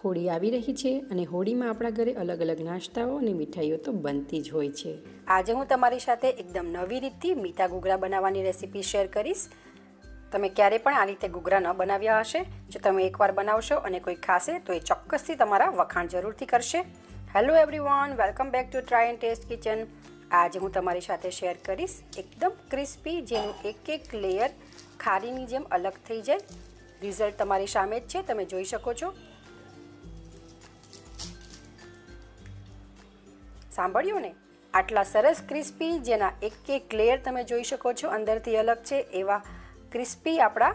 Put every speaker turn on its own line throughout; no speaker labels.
હોળી આવી રહી છે અને હોળીમાં આપણા ઘરે અલગ અલગ નાસ્તાઓ અને મીઠાઈઓ તો બનતી જ હોય છે।
આજે હું તમારી સાથે એકદમ નવી રીતથી મીઠા ઘૂઘરા બનાવવાની રેસીપી શેર કરીશ। તમે ક્યારે પણ આ રીતે ઘૂઘરા ન બનાવ્યા હશે। જો તમે એકવાર બનાવશો અને કોઈ ખાશે તો એ ચોક્કસથી તમારા વખાણ જરૂરથી કરશે। Hello everyone, welcome back to Try and Test Kitchen. આજે હું તમારી સાથે શેર કરીશ એકદમ ક્રિસ્પી, જેનું એક એક લેયર ખારીની જેમ અલગ થઈ જાય। રિઝલ્ટ તમારી સામે જ છે, તમે જોઈ શકો છો। સાંભળ્યું ને? આટલા સરસ ક્રિસ્પી, જેના એક એક લેયર તમે જોઈ શકો છો અંદરથી અલગ છે, એવા ક્રિસ્પી આપણા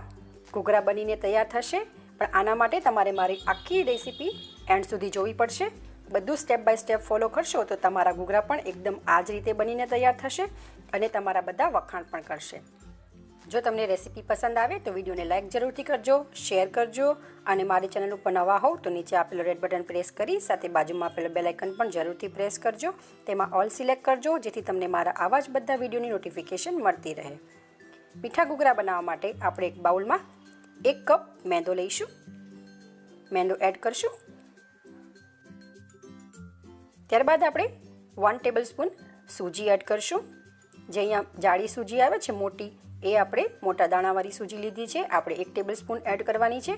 ઘૂઘરા બનીને તૈયાર થશે। પણ આના માટે તમારે મારી આખી રેસીપી એન્ડ સુધી જોવી પડશે। બધું સ્ટેપ બાય સ્ટેપ ફોલો કરશો તો તમારા ઘૂઘરા પણ એકદમ આ જ રીતે બનીને તૈયાર થશે અને તમારા બધા વખાણ પણ કરશે। જો તમને રેસીપી પસંદ આવે તો વિડીયોને લાઇક જરૂરથી કરજો, શેર કરજો અને મારી ચેનલ ઉપર નવા હોવ તો નીચે આપેલું રેડ બટન પ્રેસ કરી સાથે બાજુમાં આપેલું બેલ આઇકન પણ જરૂરથી પ્રેસ કરજો। તેમાં ઓલ સિલેક્ટ કરજો, જેથી તમને મારા આવા જ બધા વિડીયોની નોટિફિકેશન મળતી રહે। મીઠા ઘૂઘરા બનાવવા માટે આપણે એક બાઉલમાં 1 કપ મેંદો લઈશું। મેંદો એડ કરશું। ત્યારબાદ આપણે 1 ટેબલસ્પૂન સૂજી એડ કરશું। જે અહીંયા જાડી સૂજી આવે છે મોટી, એ આપણે મોટા દાણાવાળી સૂજી લીધી છે, આપણે 1 ટેબલસ્પૂન એડ કરવાની છે।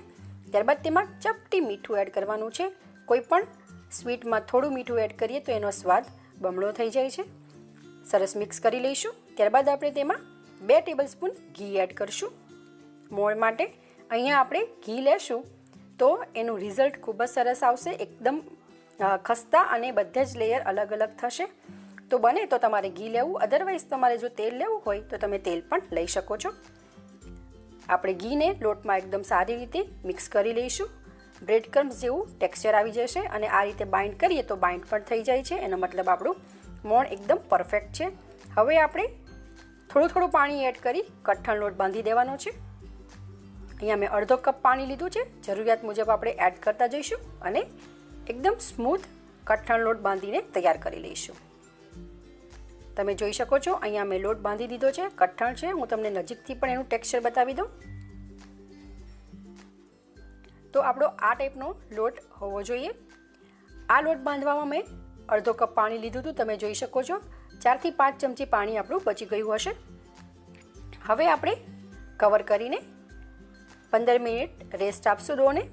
ત્યારબાદ તેમાં ચપટી મીઠું એડ કરવાનું છે। કોઈ પણ સ્વીટમાં થોડું મીઠું એડ કરીએ તો એનો સ્વાદ બમણો થઈ જાય છે। સરસ મિક્સ કરી લઈશું। ત્યારબાદ આપણે તેમાં 2 ટેબલસ્પૂન ઘી એડ કરશું મોણ માટે। અહીંયા આપણે ઘી લેશું તો એનું રિઝલ્ટ ખૂબ જ સરસ આવશે, એકદમ ખસ્તા અને બધા જ લેયર અલગ અલગ થશે। તો બને તો તમારે ઘી લેવું, અધરવાઇઝ તમારે જો તેલ લેવું હોય તો તમે તેલ પણ લઈ શકો છો। આપણે ઘીને લોટમાં એકદમ સારી રીતે મિક્સ કરી લઈશું। બ્રેડ ક્રમ્સ જેવું ટેક્સચર આવી જશે અને આ રીતે બાઇન્ડ કરીએ તો બાઇન્ડ પણ થઈ જાય છે, એનો મતલબ આપણું મોણ એકદમ પરફેક્ટ છે। હવે આપણે થોડું થોડું પાણી એડ કરી કઠણ લોટ બાંધી દેવાનો છે। અહીંયા મેં અડધો કપ પાણી લીધું છે, જરૂરિયાત મુજબ આપણે એડ કરતા જઈશું અને એકદમ સ્મૂથ કઠણ લોટ બાંધીને તૈયાર કરી લઈશું। તમે જોઈ શકો છો અહીંયા મેં લોટ બાંધી દીધો છે, કઠણ છે। હું તમને નજીકથી પણ એનું ટેક્સચર બતાવી દઉં તો આપણો આ ટાઈપનો લોટ હોવો જોઈએ। આ લોટ બાંધવામાં મેં અડધો કપ પાણી લીધું હતું, તમે જોઈ શકો છો 4 થી 5 ચમચી પાણી આપણું બચી ગયું હશે। હવે આપણે કવર કરીને 15 મિનિટ રેસ્ટ આપશું ડોને।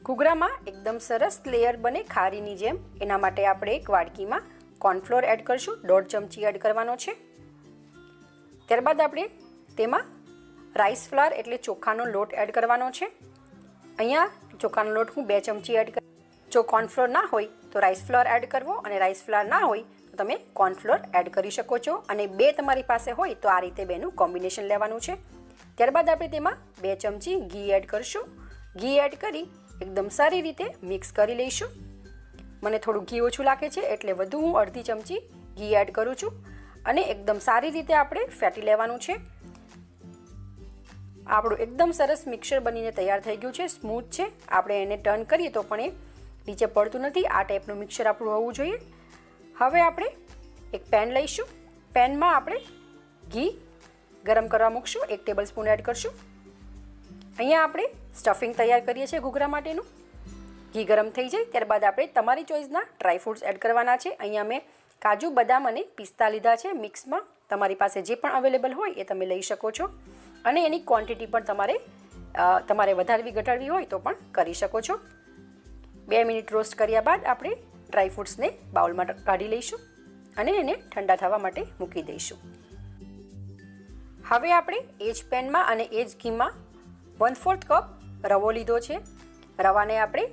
ઘૂઘરામાં એકદમ સરસ લેયર બને ખારીની જેમ, એના માટે આપણે એક વાડકીમાં કોર્નફ્લોર એડ કરશું, 1.5 ચમચી એડ કરવાનો છે। ત્યારબાદ આપણે તેમાં રાઈસ ફ્લાવર એટલે ચોખાનો લોટ એડ કરવાનો છે। અહીંયા ચોખાનો લોટ હું 2 ચમચી એડ કરી। જો કોર્નફ્લોર ના હોય તો રાઈસ ફ્લાવર એડ કરવો, અને રાઈસ ફ્લાવર ના હોય તો તમે કોર્નફ્લોર એડ કરી શકો છો, અને 2 તમારી પાસે હોય તો આ રીતે બેનું કોમ્બિનેશન લેવાનું છે। ત્યારબાદ આપણે તેમાં 2 ચમચી ઘી એડ કરશું। ઘી એડ કરી એકદમ સારી રીતે મિક્સ કરી લઈશું। મને થોડું ઘી ઓછું લાગે છે એટલે વધુ હું અડધી ચમચી ઘી એડ કરું છું અને એકદમ સારી રીતે આપણે ફેટી લેવાનું છે। આપણું એકદમ સરસ મિક્સર બનીને તૈયાર થઈ ગયું છે, સ્મૂથ છે। આપણે એને ટર્ન કરીએ તો પણ એ નીચે પડતું નથી, આ ટાઈપનું મિક્સર આપણું હોવું જોઈએ। હવે આપણે એક પેન લઈશું, પેનમાં આપણે ઘી ગરમ કરવા મૂકશું, 1 ટેબલસ્પૂન એડ કરશું। અહીંયા આપણે સ્ટફિંગ તૈયાર કરીએ છીએ ઘૂઘરા માટેનું। ઘી ગરમ થઈ જાય ત્યારબાદ આપણે તમારી ચોઈસના ડ્રાય ફ્રૂટ્સ એડ કરવાના છે। અહીંયા મેં કાજુ, બદામ અને પિસ્તા લીધા છે મિક્સમાં, તમારી પાસે જે પણ અવેલેબલ હોય એ તમે લઈ શકો છો, અને એની ક્વોન્ટિટી પણ તમારે વધારવી ઘટાડવી હોય તો પણ કરી શકો છો। 2 મિનિટ રોસ્ટ કર્યા બાદ આપણે ડ્રાય ફ્રૂટ્સને બાઉલમાં કાઢી લઈશું અને એને ઠંડા થવા માટે મૂકી દઈશું। હવે આપણે એ જ પેનમાં અને એ જ ઘીમાં 1/4 કપ રવો લીધો છે। રવાને આપણે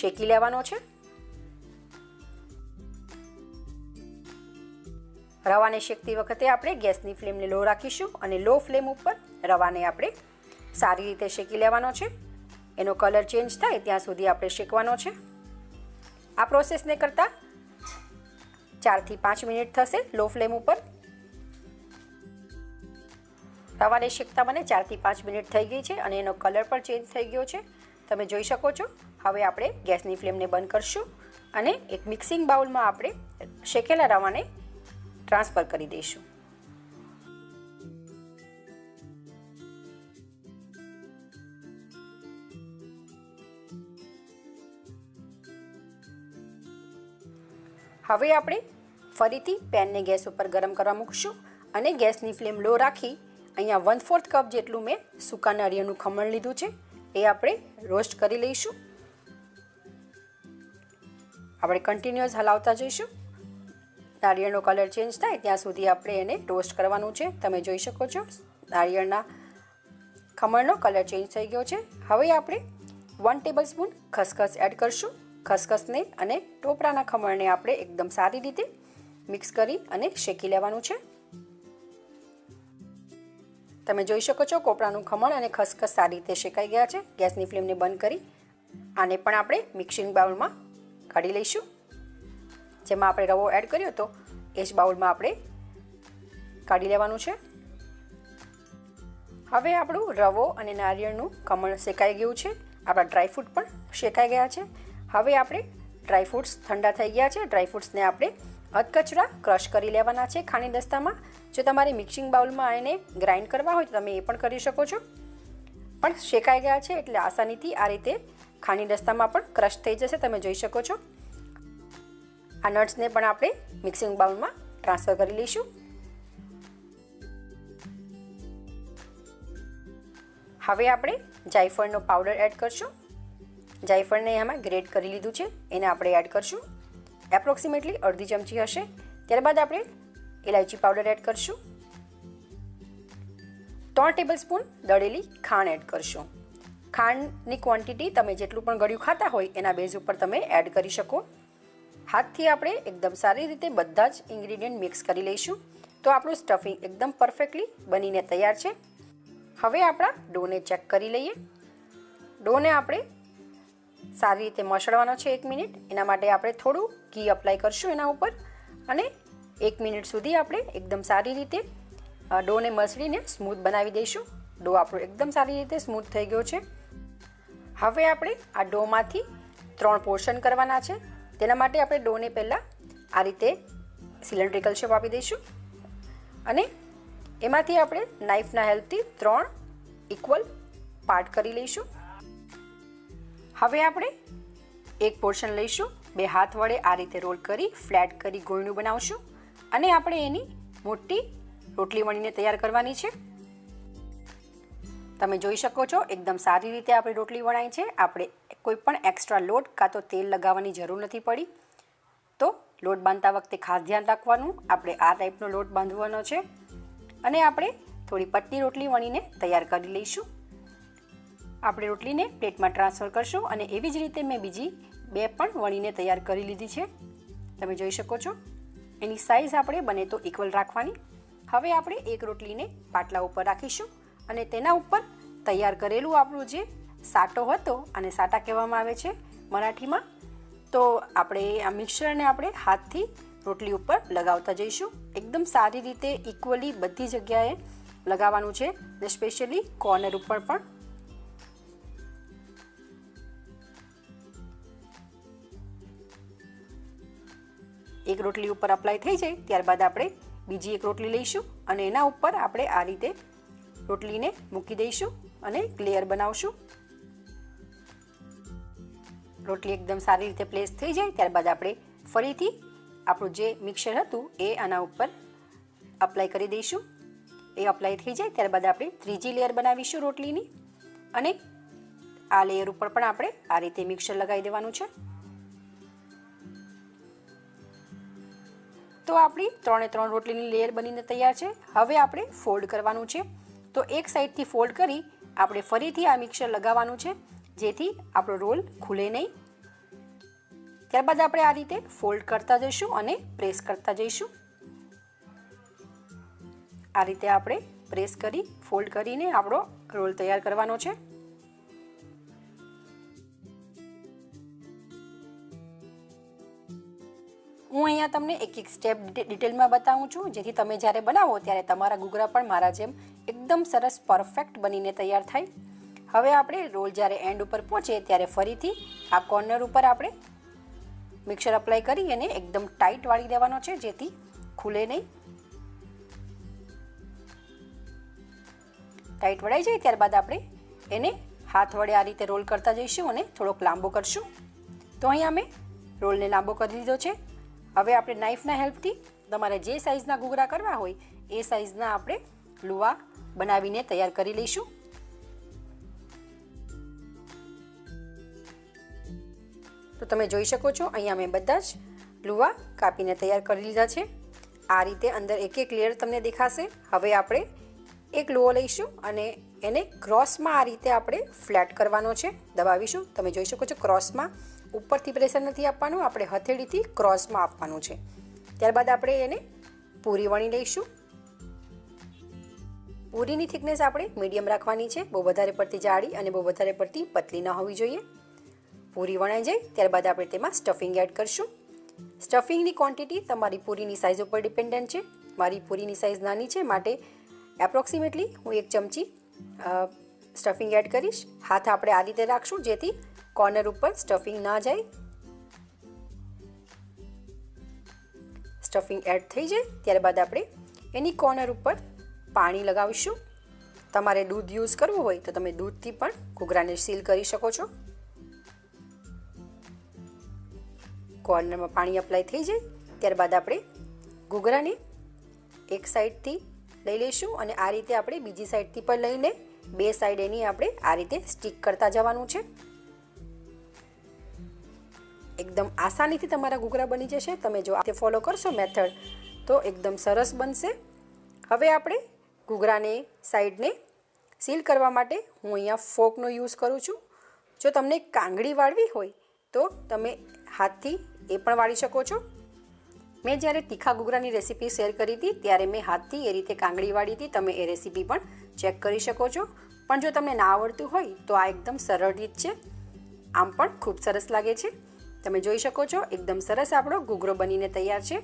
શેકી લેવાનો છે। રવાને શેકતી વખતે આપણે ગેસની ફ્લેમને લો રાખીશું અને લો ફ્લેમ ઉપર રવાને આપણે સારી રીતે શેકી લેવાનો છે। એનો કલર ચેન્જ થાય ત્યાં સુધી આપણે શેકવાનો છે। આ પ્રોસેસને કરતાં 4 થી 5 મિનિટ થશે લો ફ્લેમ ઉપર। રવાને શેકતા મને 4 થી 5 મિનિટ થઈ ગઈ છે અને એનો કલર પણ ચેન્જ થઈ ગયો છે, તમે જોઈ શકો છો। હવે આપણે ગેસની ફ્લેમને બંધ કરશું અને એક મિક્સિંગ બાઉલમાં આપણે શેકેલા રવાને ટ્રાન્સફર કરી દઈશું। હવે આપણે ફરીથી પેનને ગેસ ઉપર ગરમ કરવા મૂકશું અને ગેસની ફ્લેમ લો રાખી અહીંયા 1/4 કપ જેટલું મેં સૂકા નારિયેળનું ખમણ લીધું છે, એ આપણે રોસ્ટ કરી લઈશું. આપણે કન્ટિન્યુઅસ હલાવતા જઈશું. નારિયેળનો કલર ચેન્જ થાય ત્યાં સુધી આપણે એને રોસ્ટ કરવાનું છે. તમે જોઈ શકો છો નારિયેળના ખમણનો કલર ચેન્જ થઈ ગયો છે. હવે આપણે 1 ટેબલસ્પૂન ખસખસ એડ કરશું. ખસખસને અને ટોપરાના ખમણને આપણે એકદમ સારી રીતે મિક્સ કરી અને શેકી લેવાનું છે. તમે જોઈ શકો છો કોપરાનું ખમણ અને ખસખસ સારી રીતે શેકાઈ ગયા છે. ગેસની ફ્લેમને બંધ કરી આને પણ આપણે મિક્સિંગ બાઉલમાં કાઢી લઈશું. જેમાં આપણે રવો એડ કર્યો હતો એ જ બાઉલમાં આપણે કાઢી લેવાનું છે. હવે આપણું રવો અને નારિયેળનું ખમણ શેકાઈ ગયું છે. આપણા ડ્રાયફ્રૂટ પણ શેકાઈ ગયા છે. હવે આપણે ડ્રાયફ્રૂટ્સ ઠંડા થઈ ગયા છે. ડ્રાયફ્રૂટ્સને આપણે અધકચરા ક્રશ કરી લેવાના છે ખાણી દસ્તામાં. જો તમારે મિક્સિંગ બાઉલમાં એને ગ્રાઇન્ડ કરવા હોય તો તમે એ પણ કરી શકો છો, પણ શેકાઈ ગયા છે એટલે આસાનીથી આ રીતે ખાણી દસ્તામાં પણ ક્રશ થઈ જશે. તમે જોઈ શકો છો. આ નટ્સને પણ આપણે મિક્સિંગ બાઉલમાં ટ્રાન્સફર કરી લઈશું. હવે આપણે જાયફળનો પાવડર એડ કરશું. જાયફળને એમાં ગ્રેટ કરી લીધું છે, એને આપણે એડ કરશું. એપ્રોક્સિમેટલી અડધી ચમચી હશે. ત્યારબાદ આપણે ઇલાયચી પાવડર એડ કરશું. 3 ટેબલસ્પૂન દળેલી ખાંડ એડ કરશું. ખાંડની ક્વોન્ટિટી તમે જેટલું પણ ગળ્યું ખાતા હોય એના બેઝ ઉપર તમે એડ કરી શકો. હાથથી આપણે એકદમ સારી રીતે બધા જ ઇન્ગ્રીડિયન્ટ મિક્સ કરી લઈશું. તો આપણું સ્ટફિંગ એકદમ પરફેક્ટલી બનીને તૈયાર છે. હવે આપણા ડોને ચેક કરી લઈએ. ડોને આપણે સારી રીતે મસળવાનો છે 1 મિનિટ. એના માટે આપણે થોડું ઘી અપ્લાય કરશું એના ઉપર અને 1 મિનિટ સુધી આપણે એકદમ સારી રીતે ડોને મસળીને સ્મૂથ બનાવી દઈશું. ડો આપણો એકદમ સારી રીતે સ્મૂથ થઈ ગયો છે. હવે આપણે આ ડોમાંથી 3 પોર્શન કરવાના છે. તેના માટે આપણે ડોને પહેલાં આ રીતે સિલિન્ડ્રિકલ શેપ આપી દઈશું અને એમાંથી આપણે નાઇફના હેલ્પથી 3 ઇક્વલ પાર્ટ કરી લઈશું. હવે આપણે એક પોર્શન લઈશું. 2 હાથ વડે આ રીતે રોલ કરી ફ્લેટ કરી ગોળનું બનાવશું અને આપણે એની મોટી રોટલી વણીને તૈયાર કરવાની છે. તમે જોઈ શકો છો એકદમ સારી રીતે આપણી રોટલી વણાઈ છે. આપણે કોઈ પણ એક્સ્ટ્રા લોટ કાં તો તેલ લગાવવાની જરૂર નથી પડી. તો લોટ બાંધતા વખતે ખાસ ધ્યાન રાખવાનું. આપણે આ ટાઈપનો લોટ બાંધવાનો છે અને આપણે થોડી પતલી રોટલી વણીને તૈયાર કરી લઈશું. આપણે રોટલીને પ્લેટમાં ટ્રાન્સફર કરશું અને એવી જ રીતે મેં બીજી 2 પણ વણીને તૈયાર કરી લીધી છે. તમે જોઈ શકો છો. એની સાઇઝ આપણે બને તો ઇક્વલ રાખવાની. હવે આપણે એક રોટલીને પાટલા ઉપર રાખીશું અને તેના ઉપર તૈયાર કરેલું આપણું જે સાટો હતો, અને સાટા કહેવામાં આવે છે મરાઠીમાં, તો આપણે આ મિક્સરને આપણે હાથથી રોટલી ઉપર લગાવતા જઈશું. એકદમ સારી રીતે ઇક્વલી બધી જગ્યાએ લગાવવાનું છે ને સ્પેશિયલી કોર્નર ઉપર પણ. એક રોટલી ઉપર અપ્લાય થઈ જાય ત્યારબાદ આપણે બીજી એક રોટલી લઈશું અને એના ઉપર આપણે આ રીતે રોટલીને મૂકી દઈશું અને લેયર બનાવશું. રોટલી એકદમ સારી રીતે પ્લેસ થઈ જાય ત્યારબાદ આપણે ફરીથી આપણું જે મિક્સર હતું એ આના ઉપર અપ્લાય કરી દઈશું. એ અપ્લાય થઈ જાય ત્યારબાદ આપણે ત્રીજી લેયર બનાવીશું રોટલીની અને આ લેયર ઉપર પણ આપણે આ રીતે મિક્સર લગાવી દેવાનું છે. તો આપણી 3 રોટલીની લેયર બનીને તૈયાર છે. હવે આપણે ફોલ્ડ કરવાનું છે. તો એક સાઈડથી ફોલ્ડ કરી આપણે ફરીથી આ મિક્સર લગાવવાનું છે જેથી આપણો રોલ ખુલે નહીં. ત્યારબાદ આપણે આ રીતે ફોલ્ડ કરતા જઈશું અને પ્રેસ કરતા જઈશું. આ રીતે આપણે પ્રેસ કરી ફોલ્ડ કરીને આપણો રોલ તૈયાર કરવાનો છે. હું અહીંયા તમને એક એક સ્ટેપ ડિટેલમાં બતાવું છું જેથી તમે જ્યારે બનાવો ત્યારે તમારા ઘૂઘરા પણ મારા જેમ એકદમ સરસ પરફેક્ટ બનીને તૈયાર થાય. હવે આપણે રોલ જ્યારે એન્ડ ઉપર પહોંચે ત્યારે ફરીથી આ કોર્નર ઉપર આપણે મિક્સર અપ્લાય કરી અને એકદમ ટાઈટ વાળી દેવાનો છે જેથી ખુલે નહીં. ટાઈટ વળાઈ જાય ત્યારબાદ આપણે એને હાથ વડે આ રીતે રોલ કરતા જઈશું અને થોડોક લાંબો કરશું. તો અહીંયા મેં રોલને લાંબો કરી દીધો છે. હવે આપણે નાઈફના હેલ્પથી તમારે જે સાઇઝના ઘૂઘરા કરવા હોય એ સાઇઝના આપણે લુવા બનાવીને તૈયાર કરી લઈશું. તો તમે જોઈ શકો છો અહીંયા મેં બધા જ લુવા કાપીને તૈયાર કરી લીધા છે. આ રીતે અંદર એક એક લેયર તમને દેખાશે. હવે આપણે એક લુવો લઈશું અને એને ક્રોસમાં આ રીતે આપણે ફ્લેટ કરવાનો છે, દબાવીશું. તમે જોઈ શકો છો ક્રોસમાં ઉપરથી પ્રેશર નથી આપવાનું, આપણે હથેળીથી ક્રોસમાં આપવાનું છે. ત્યારબાદ આપણે એને પૂરી વણી લઈશું. પૂરીની થિકનેસ આપણે મીડિયમ રાખવાની છે, બહુ વધારે પડતી જાડી અને બહુ વધારે પડતી પતલી ન હોવી જોઈએ. પૂરી વણાઈ જાય ત્યારબાદ આપણે તેમાં સ્ટફિંગ એડ કરીશું. સ્ટફિંગની ક્વોન્ટિટી તમારી પૂરીની સાઇઝ ઉપર ડિપેન્ડન્ટ છે. મારી પૂરીની સાઇઝ નાની છે માટે એપ્રોક્સિમેટલી હું 1 ચમચી સ્ટફિંગ એડ કરીશ. હાથ આપણે આ રીતે રાખશું જેથી કોર્નર ઉપર સ્ટફિંગ ના જાય. સ્ટફિંગ એડ થઈ જાય ત્યારબાદ આપણે એની કોર્નર ઉપર પાણી લગાવીશું. તમારે દૂધ યુઝ કરવું હોય તો તમે દૂધથી પણ ઘૂઘરાને સીલ કરી શકો છો. કોર્નરમાં પાણી અપ્લાય થઈ જાય ત્યારબાદ આપણે ઘૂઘરાને એક સાઈડથી લઈ લઈશું અને આ રીતે આપણે બીજી સાઈડથી પણ લઈને બે સાઈડ એની આપણે આ રીતે સ્ટીક કરતા જવાનું છે. એકદમ આસાનીથી તમારા ઘૂઘરા બની જશે. તમે જો આ ફોલો કરશો મેથડ તો એકદમ સરસ બનશે. હવે આપણે ઘૂઘરાને સાઈડને સીલ કરવા માટે હું અહીંયા ફોકનો યુઝ કરું છું. જો તમને કાંગળી વાળવી હોય તો તમે હાથથી એ પણ વાળી શકો છો. મેં જ્યારે તીખા ઘૂઘરાની રેસીપી શેર કરી હતી ત્યારે મેં હાથથી એ રીતે કાંગળી વાળી હતી. તમે એ રેસીપી પણ ચેક કરી શકો છો. પણ જો તમને ના આવડતું હોય તો આ એકદમ સરળ રીત છે. આમ પણ ખૂબ સરસ લાગે છે. તમે જોઈ શકો છો એકદમ સરસ આપણો ઘૂઘરો બનીને તૈયાર છે.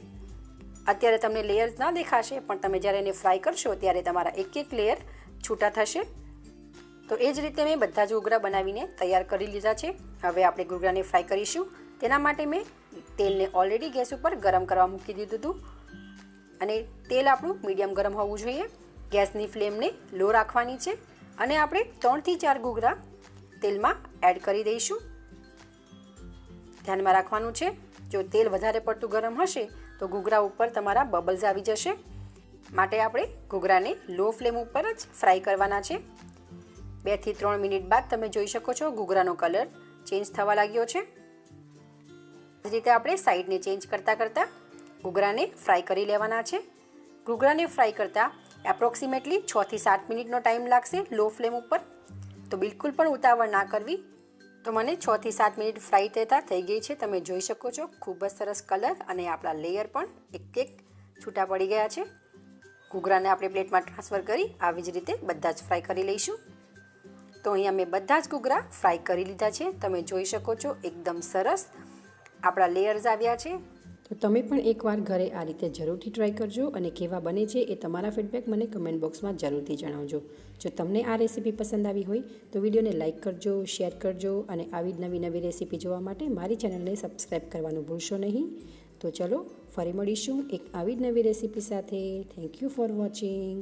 અત્યારે તમને લેયર્સ ના દેખાશે પણ તમે જ્યારે એને ફ્રાય કરશો ત્યારે તમારા એક એક લેયર છૂટા થશે. તો એ જ રીતે મેં બધા જ ઘૂઘરા બનાવીને તૈયાર કરી લીધા છે. હવે આપણે ઘૂઘરાને ફ્રાય કરીશું. તેના માટે મેં તેલને ઓલરેડી ગેસ ઉપર ગરમ કરવા મૂકી દીધું હતું અને તેલ આપણું મીડિયમ ગરમ હોવું જોઈએ. ગેસની ફ્લેમને લો રાખવાની છે અને આપણે 3 થી 4 ઘૂઘરા તેલમાં એડ કરી દઈશું. ધ્યાનમાં રાખવાનું છે જો તેલ વધારે પડતું ગરમ હશે તો ઘૂઘરા ઉપર તમારા બબલ્સ આવી જશે. માટે આપણે ઘૂઘરાને લો ફ્લેમ ઉપર જ ફ્રાય કરવાના છે. 2 થી 3 મિનિટ બાદ તમે જોઈ શકો છો ઘૂઘરાનો કલર ચેન્જ થવા લાગ્યો છે. આ રીતે આપણે સાઈડને ચેન્જ કરતાં ઘૂઘરાને ફ્રાય કરી લેવાના છે. ઘૂઘરાને ફ્રાય કરતાં એપ્રોક્સિમેટલી 6 થી 7 મિનિટનો ટાઈમ લાગશે લો ફ્લેમ ઉપર. તો બિલકુલ પણ ઉતાવળ ના કરવી. તો મને 6 થી 7 મિનિટ ફ્રાય થતાં થઈ ગઈ છે. તમે જોઈ શકો છો ખૂબ જ સરસ કલર અને આપણા લેયર પણ એક એક છૂટા પડી ગયા છે. ઘૂઘરાને આપણે પ્લેટમાં ટ્રાન્સફર કરી આવી જ રીતે બધા જ ફ્રાય કરી લઈશું. તો અહીંયા મેં બધા જ ઘૂઘરા ફ્રાય કરી લીધા છે. તમે જોઈ શકો છો એકદમ સરસ આપણા લેયર્સ આવ્યા છે.
તો તમે પણ એકવાર ઘરે આ રીતે જરૂરથી ટ્રાય કરજો અને કેવા બને છે એ તમારા ફીડબેક મને કમેન્ટ બોક્સમાં જરૂરથી જણાવજો. જો તમને આ રેસીપી પસંદ આવી હોય તો વિડીયોને લાઇક કરજો, શેર કરજો અને આવી જ નવી નવી રેસીપી જોવા માટે મારી ચેનલને સબસ્ક્રાઈબ કરવાનું ભૂલશો નહીં. તો ચલો ફરી મળીશું એક આવી જ નવી રેસીપી સાથે. Thank you for watching.